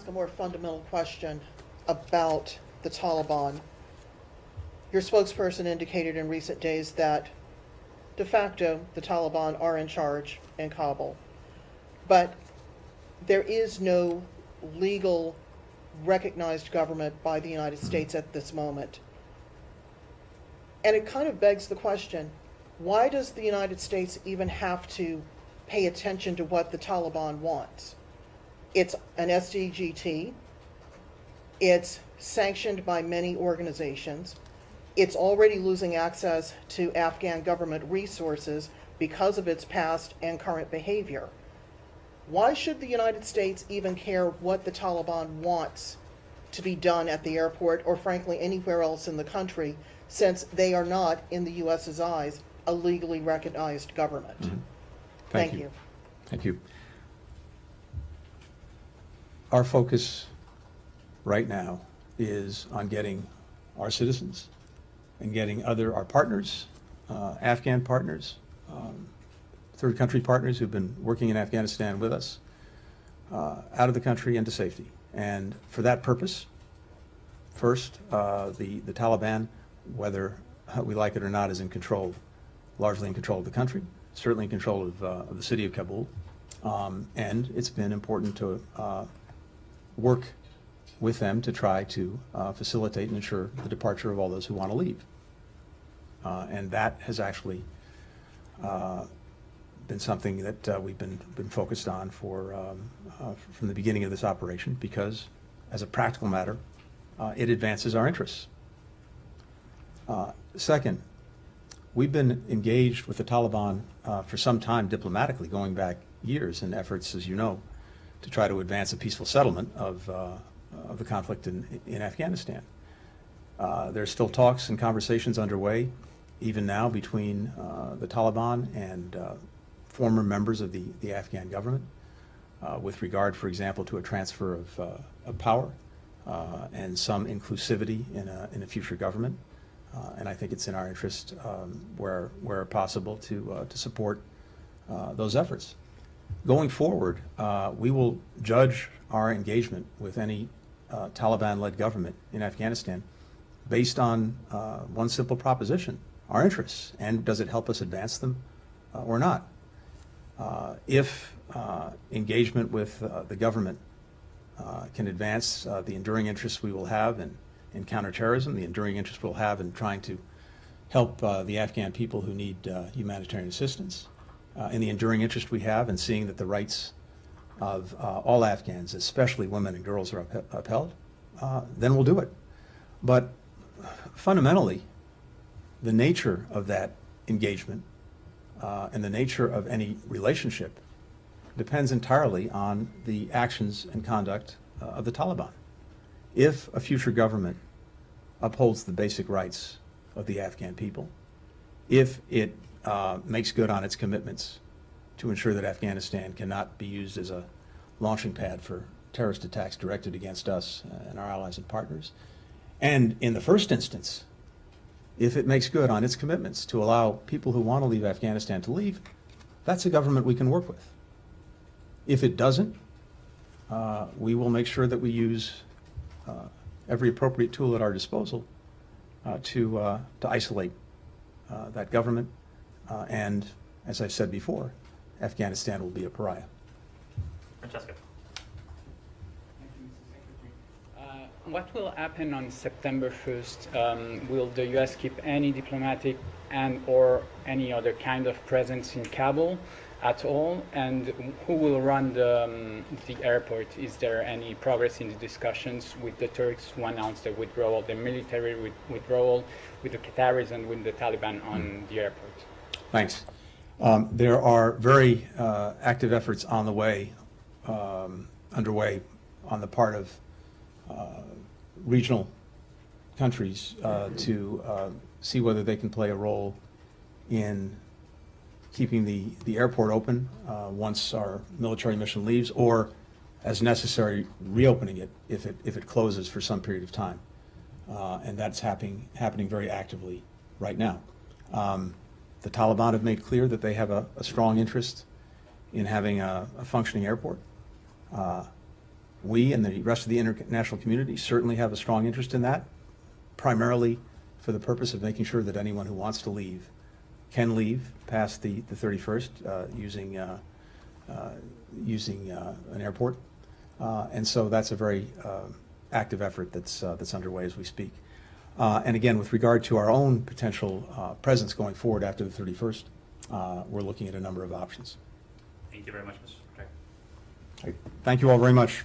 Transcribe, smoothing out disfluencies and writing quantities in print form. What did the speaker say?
ask a more fundamental question about the Taliban. Your spokesperson indicated in recent days that de facto the Taliban are in charge in Kabul, but there is no legal recognized government by the United States at this moment. And it kind of begs the question, why does the United States even have to pay attention to what the Taliban wants? It's an SDGT. It's sanctioned by many organizations. It's already losing access to Afghan government resources because of its past and current behavior. Why should the United States even care what the Taliban wants to be done at the airport or frankly anywhere else in the country, since they are not, in the U.S.'s eyes, a legally recognized government? Mm-hmm. Thank you. Thank you. Our focus right now is on getting our citizens and getting our partners, Afghan partners, third country partners who've been working in Afghanistan with us, out of the country and to safety. And for that purpose, first, the Taliban, whether we like it or not, is in control, largely in control of the country, certainly in control of the city of Kabul. And it's been important to work with them to try to facilitate and ensure the departure of all those who want to leave. And that has actually been something that we've been focused on from the beginning of this operation, because as a practical matter, it advances our interests. Second, we've been engaged with the Taliban for some time diplomatically, going back years in efforts, as you know, to try to advance a peaceful settlement of the conflict in Afghanistan. There's still talks and conversations underway, even now, between the Taliban and former members of the Afghan government with regard, for example, to a transfer of power and some inclusivity in a future government. And I think it's in our interest, where possible, to support those efforts. Going forward, we will judge our engagement with any Taliban-led government in Afghanistan based on one simple proposition: our interests, and does it help us advance them or not. If engagement with the government can advance the enduring interests we will have in counterterrorism, the enduring interest we'll have in trying to help the Afghan people who need humanitarian assistance, and the enduring interest we have in seeing that the rights of all Afghans, especially women and girls, are upheld, then we'll do it. But fundamentally, the nature of that engagement and the nature of any relationship depends entirely on the actions and conduct of the Taliban. If a future government upholds the basic rights of the Afghan people, if it makes good on its commitments to ensure that Afghanistan cannot be used as a launching pad for terrorist attacks directed against us and our allies and partners, and in the first instance, if it makes good on its commitments to allow people who want to leave Afghanistan to leave, that's a government we can work with. If it doesn't, we will make sure that we use every appropriate tool at our disposal to isolate that government. And as I said before, Afghanistan will be a pariah. Francesca. What will happen on September 1st? Will the U.S. keep any diplomatic and or any other kind of presence in Kabul at all? And who will run the airport? Is there any progress in the discussions with the Turks who announced the withdrawal, the military withdrawal, with the Qataris and with the Taliban on the airport? Thanks. There are very active efforts on the way, underway on the part of regional countries to see whether they can play a role in keeping the airport open once our military mission leaves, or as necessary, reopening it if it closes for some period of time. And that's happening very actively right now. The Taliban have made clear that they have a strong interest in having a functioning airport. We and the rest of the international community certainly have a strong interest in that, primarily for the purpose of making sure that anyone who wants to leave can leave past the 31st using an airport. And so that's a very active effort that's underway as we speak. And again, with regard to our own potential presence going forward after the 31st, we're looking at a number of options. Thank you very much, Mr. Secretary. Thank you all very much.